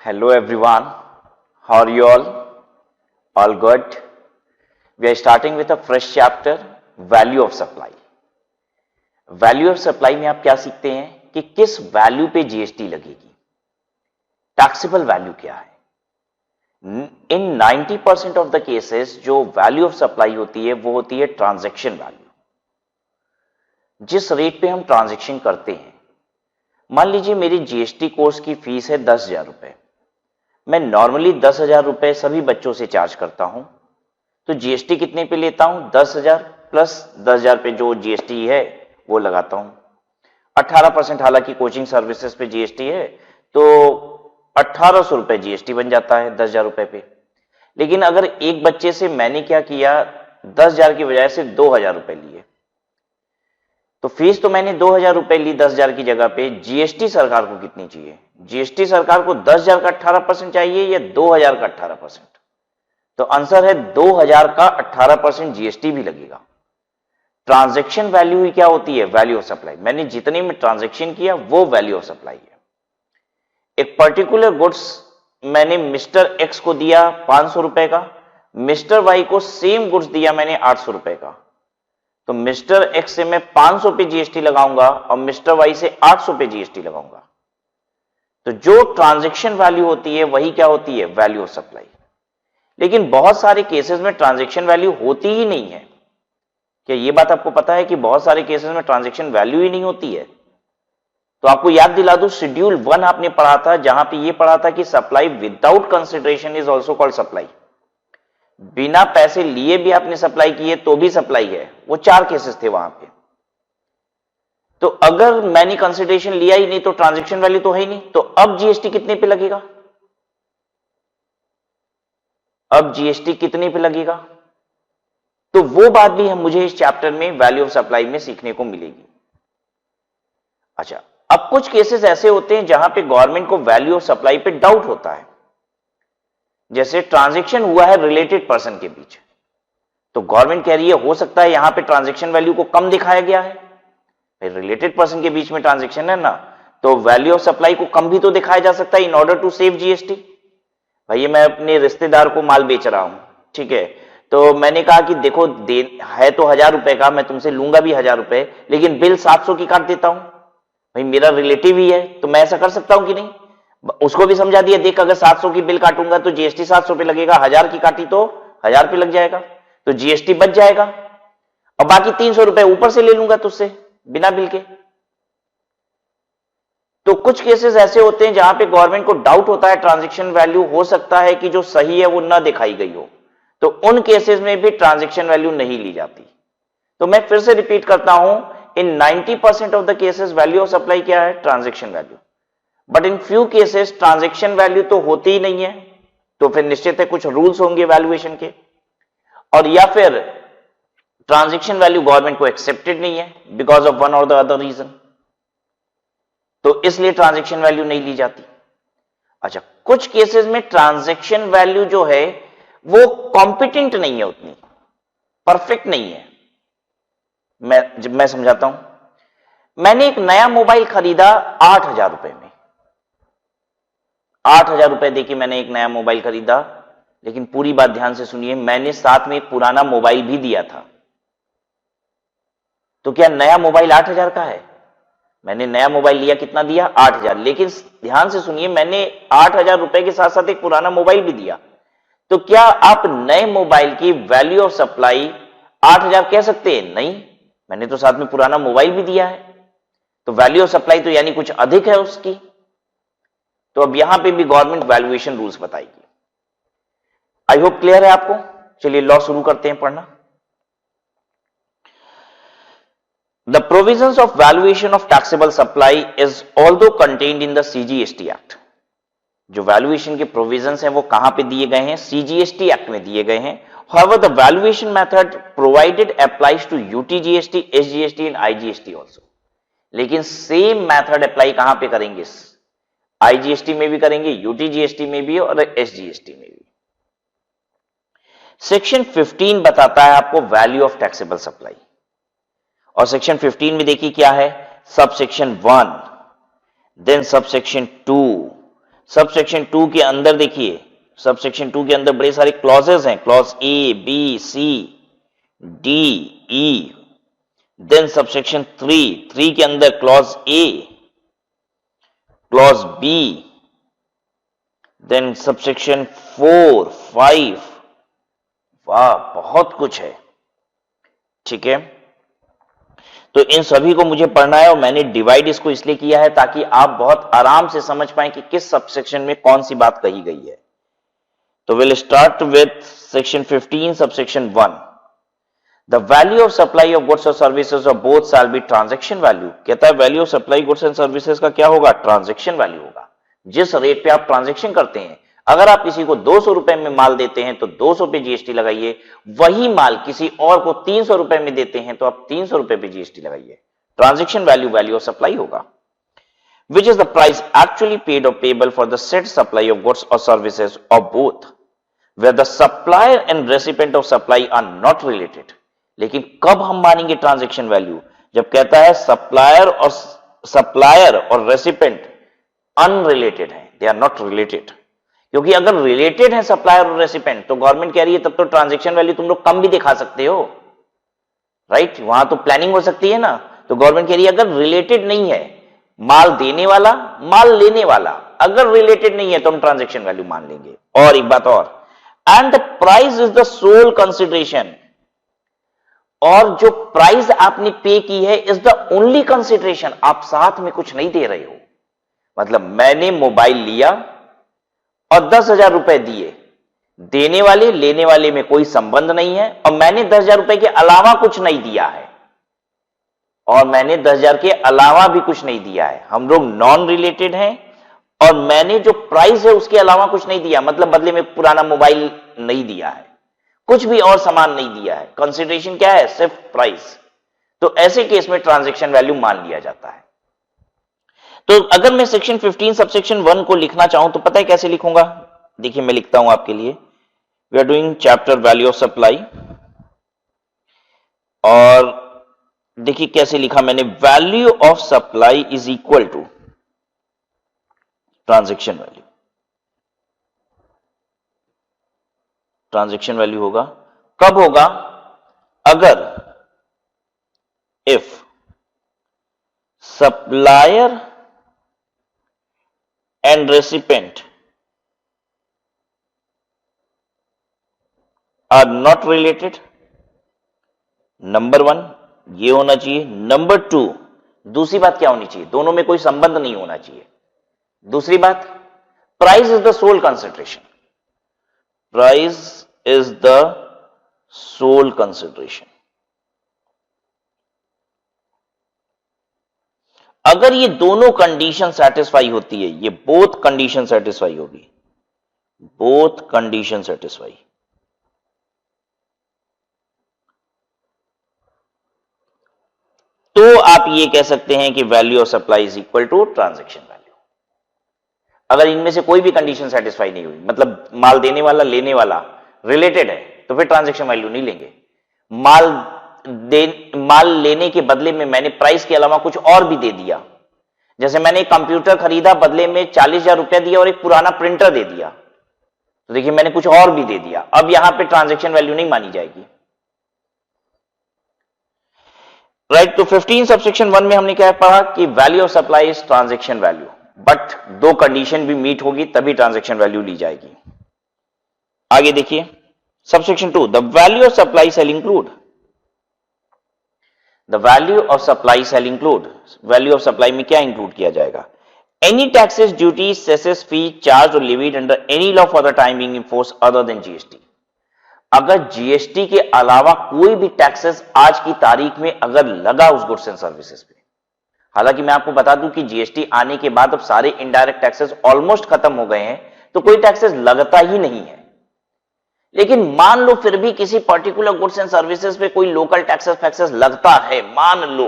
Hello everyone, how are you all? All good? We are starting with a fresh chapter, Value of Supply. Value of Supply में आप क्या सीखते हैं कि किस वैल्यू पे जीएसटी लगेगी, टैक्सेबल वैल्यू क्या है. इन 90% ऑफ द केसेस जो वैल्यू ऑफ सप्लाई होती है वो होती है ट्रांजैक्शन वैल्यू. जिस रेट पे हम ट्रांजैक्शन करते हैं, मान लीजिए मेरी जीएसटी कोर्स की फीस है 10,000 रुपए. मैं नॉर्मली 10,000 रुपए सभी बच्चों से चार्ज करता हूं, तो जीएसटी कितने पे लेता हूं? 10,000 प्लस 10,000 पे जो जीएसटी है वो लगाता हूं. 18% हालांकि कोचिंग सर्विसेज पे जीएसटी है, तो 1,800 रुपए जीएसटी बन जाता है 10,000 रुपए पे. लेकिन अगर एक बच्चे से मैंने क्या किया, 10,000 की बजाय से 2,000 रुपए लिए, तो फीस तो मैंने 2,000 रुपए ली 10,000 की जगह पे. जीएसटी सरकार को कितनी चाहिए? जीएसटी सरकार को 10,000 का 18% चाहिए या 2,000 का 18%? तो आंसर है 2,000 का 18% जीएसटी भी लगेगा. ट्रांजैक्शन वैल्यू ही क्या होती है? Value of supply. मैंने जितने में ट्रांजैक्शन किया वो वैल्यू ऑफ सप्लाई है. एक पर्टिकुलर गुड्स मैंने मिस्टर एक्स को दिया 500 रुपए का, मिस्टर वाई को सेम गुड्स दिया मैंने 800 रुपए का, तो मिस्टर एक्स से मैं 500 पे जीएसटी लगाऊंगा और मिस्टर वाई से 800 पे जीएसटी लगाऊंगा. तो जो ट्रांजैक्शन वैल्यू होती है वही क्या होती है? Value of supply. लेकिन बहुत सारे केसेस में ट्रांजैक्शन वैल्यू होती ही नहीं है. क्या ये बात आपको पता है कि बहुत सारे केसेस में ट्रांजैक्शन वैल्यू ही नहीं होती है? तो आपको याद दिला दूं, शेड्यूल 1 आपने पढ़ा था, जहां पे ये पढ़ा था कि supply without consideration is also called supply. बिना पैसे लिए भी आपने सप्लाई की है तो भी सप्लाई है. वो 4 केसेस थे वहां पे. तो अगर मैंने कंसिडरेशन लिया ही नहीं तो ट्रांजैक्शन वैल्यू तो है ही नहीं. तो अब जीएसटी कितने पे लगेगा? अब जीएसटी कितने पे लगेगा? तो वो बात भी मुझे इस चैप्टर में वैल्यू ऑफ सप्लाई में सीखने को मिलेगी. अच्छा, अब कुछ केसेस ऐसे होते हैं जहां पे गवर्नमेंट को वैल्यू ऑफ सप्लाई पे डाउट होता है. जैसे ट्रांजैक्शन हुआ है रिलेटेड पर्सन के बीच, तो गवर्नमेंट कह रही है हो सकता है यहां पे ट्रांजैक्शन वैल्यू को कम दिखाया गया है. रिलेटेड पर्सन के बीच में ट्रांजैक्शन है ना, तो वैल्यू ऑफ सप्लाई को कम भी तो दिखाया जा सकता है in order to save GST. भाई मैं अपने रिश्तेदार को माल बेच रहा हूं, ठीक है, तो मैंने कहा कि देखो है तो 1,000 रुपए का, मैं तुमसे लूंगा भी 1,000 रुपए, लेकिन बिल 700 की काट देता हूं. भाई मेरा रिलेटिव ही है तो मैं ऐसा कर सकता हूं कि नहीं? उसको भी समझा दिया, देख अगर 700 की बिल काटूंगा तो जीएसटी 700 पे लगेगा, 1,000 की काटी तो 1,000 पे लग जाएगा, तो जीएसटी बच जाएगा, और बाकी 300 रुपए ऊपर से ले लूंगा तुझसे बिना बिल के. तो कुछ केसेस ऐसे होते हैं जहां पे गवर्नमेंट को डाउट होता है ट्रांजैक्शन वैल्यू हो सकता है कि जो सही है वो ना दिखाई गई हो, तो उन केसेस में भी ट्रांजैक्शन वैल्यू नहीं ली जाती. तो मैं फिर से रिपीट करता हूं, इन 90% of the cases value of supply क्या है? Transaction value. But in few cases transaction value तो होती ही नहीं है, तो फिर निश्चित है कुछ रूल्स होंगे वैल्यूएशन के, और या फिर ट्रांजैक्शन वैल्यू गवर्नमेंट को एक्सेप्टेड नहीं है बिकॉज ऑफ वन और द अदर रीजन, तो इसलिए ट्रांजैक्शन वैल्यू नहीं ली जाती. अच्छा, कुछ केसेस में ट्रांजैक्शन वैल्यू जो है वो कॉम्पिटेंट नहीं है, उतनी परफेक्ट नहीं है. मैं समझाता हूं. मैंने एक नया मोबाइल खरीदा 8,000 रुपए में, 8,000 रुपए देके मैंने एक नया मोबाइल खरीदा, लेकिन पूरी बात ध्यान से सुनिए, मैंने साथ में एक पुराना मोबाइल भी दिया था. तो क्या नया मोबाइल 8,000 का है? मैंने नया मोबाइल लिया, कितना दिया? 8,000. लेकिन ध्यान से सुनिए, मैंने 8,000 रुपए के साथ साथ एक पुराना मोबाइल भी दिया. तो क्या आप नए मोबाइल की वैल्यू ऑफ सप्लाई 8,000 कह सकते हैं? नहीं, मैंने तो साथ में पुराना मोबाइल भी दिया है, तो वैल्यू ऑफ सप्लाई तो यानी कुछ अधिक है उसकी. तो अब यहां पे भी गवर्नमेंट वैल्यूएशन रूल्स बताएगी. आई होप क्लियर है आपको. चलिए लॉ शुरू करते हैं पढ़ना. The provisions of valuation of taxable supply is although contained in the CGST Act. जो वैल्यूएशन के प्रोविजंस हैं वो कहां पे दिए गए हैं? CGST एक्ट में दिए गए हैं. However, the valuation method provided applies to UTGST, SGST and IGST also. लेकिन सेम मेथड अप्लाई कहां पे करेंगे? IGST में भी करेंगे, UTGST में भी और SGST में भी. सेक्शन 15 बताता है आपको वैल्यू ऑफ टैक्सेबल सप्लाई, और सेक्शन 15 में देखिए क्या है? Sub section 1, then sub section 2, subsection 2 के अंदर देखिए, सबसेक्शन 2 के अंदर बड़े सारे क्लॉजेस हैं, clause A, B, C, D, E. Then subsection 3 के अंदर clause A, clause B, then subsection 4, 5। वाह, बहुत कुछ है। ठीक है, तो इन सभी को मुझे पढ़ना है और मैंने डिवाइड इसको इसलिए किया है ताकि आप बहुत आराम से समझ पाएं कि किस सबसेक्शन में कौन सी बात कही गई है। तो will start with section 15 subsection 1। The value of supply of goods और services of both shall be transaction value. कहता है value of supply goods and services का क्या होगा? ट्रांजैक्शन वैल्यू होगा। जिस रेट पे आप ट्रांजैक्शन करते हैं, अगर आप किसी को 200 रुपए में माल देते हैं तो 200 पे जीएसटी लगाइए, वही माल किसी और को 300 रुपए में देते हैं तो आप 300 रुपए पे जीएसटी लगाइए। Transaction value value of supply होगा, which is the price actually paid or payable for the said supply of goods or services or both, where the supplier and recipient of supply are not related। लेकिन कब हम मानेंगे transaction value? जब कहता है supplier और recipient unrelated है, they are not related. क्योंकि अगर रिलेटेड है सप्लायर और रेसिपेंट तो गवर्नमेंट कह रही है तब तो ट्रांजैक्शन वैल्यू तुम लोग कम भी दिखा सकते हो, राइट? वहां तो प्लानिंग हो सकती है ना। तो गवर्नमेंट कह रही है अगर रिलेटेड नहीं है, माल देने वाला माल लेने वाला अगर रिलेटेड नहीं है तो हम ट्रांजैक्शन वैल्यू मान लेंगे। और एक बात और, and the price is the sole consideration. और जो प्राइस आपने पे की है इज द ओनली कंसिडरेशन। आप साथ में कुछ नहीं दे रहे हो। मतलब मैंने मोबाइल लिया और 10,000 रुपए दिए, देने वाले लेने वाले में कोई संबंध नहीं है, और मैंने 10,000 रुपए के अलावा कुछ नहीं दिया है, और मैंने 10,000 के अलावा भी कुछ नहीं दिया है। हम लोग नॉन रिलेटेड हैं, और मैंने जो प्राइस है उसके अलावा कुछ नहीं दिया, मतलब बदले में पुराना मोबाइल नहीं दिया है, कुछ भी और सामान नहीं दिया है। कंसिडरेशन क्या है? सिर्फ प्राइस। तो ऐसे केस में ट्रांजैक्शन वैल्यू मान लिया जाता है। तो अगर मैं सेक्शन 15 सबसेक्शन 1 को लिखना चाहूं तो पता है कैसे लिखूंगा? देखिए मैं लिखता हूं आपके लिए। We are doing chapter value of supply, और देखिए कैसे लिखा मैंने। Value of supply is equal to transaction value. Transaction value होगा कब होगा? अगर if supplier and recipient are not related. Number 1 ये होना चाहिए। नंबर 2, दूसरी बात क्या होनी चाहिए? दोनों में कोई संबंध नहीं होना चाहिए। दूसरी बात, price is the sole consideration. Price is the sole consideration. अगर ये दोनों कंडीशन सेटिस्फाई होती है, ये बोथ कंडीशन सेटिस्फाई होगी, बोथ कंडीशन सेटिस्फाई, तो आप ये कह सकते हैं कि value of supply is equal to transaction value. अगर इनमें से कोई भी कंडीशन सेटिस्फाई नहीं हुई, मतलब माल देने वाला लेने वाला रिलेटेड है, तो फिर ट्रांजैक्शन वैल्यू नहीं लेंगे। माल लेने के बदले में मैंने प्राइस के अलावा कुछ और भी दे दिया, जैसे मैंने एक कंप्यूटर खरीदा, बदले में 40,000 रुपया दिया और एक पुराना प्रिंटर दे दिया, तो देखिए मैंने कुछ और भी दे दिया। अब यहां पे ट्रांजैक्शन वैल्यू नहीं मानी जाएगी, राइट? तो 15 सबसेक्शन 1 में हमने क्या पढ़ा कि value of supply is transaction value, but दो कंडीशन भी मीट होगी तभी ट्रांजैक्शन वैल्यू ली जाएगी। आगे देखिए subsection 2, the value of supply shall include. The value of supply shall include, value of supply में क्या इंक्लूड किया जाएगा? Any taxes, duty, cesses, fee, charge और levied under any law for the time being in force other than GST. अगर GST के अलावा कोई भी टैक्सेस आज की तारीख में अगर लगा उस गुड्स एंड सर्विसेज पे, हालांकि मैं आपको बता दूं कि जीएसटी आने के बाद अब सारे इनडायरेक्ट टैक्सेस ऑलमोस्ट खत्म हो गए हैं, तो कोई टैक्सेस लगता ही नहीं है। लेकिन मान लो फिर भी किसी पर्टिकुलर गुड्स एंड सर्विसेज पे कोई लोकल टैक्सेस फैक्सेस लगता है, मान लो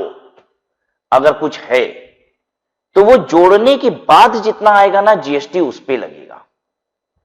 अगर कुछ है, तो वो जोड़ने के बाद जितना आएगा ना जीएसटी उस पे लगेगा।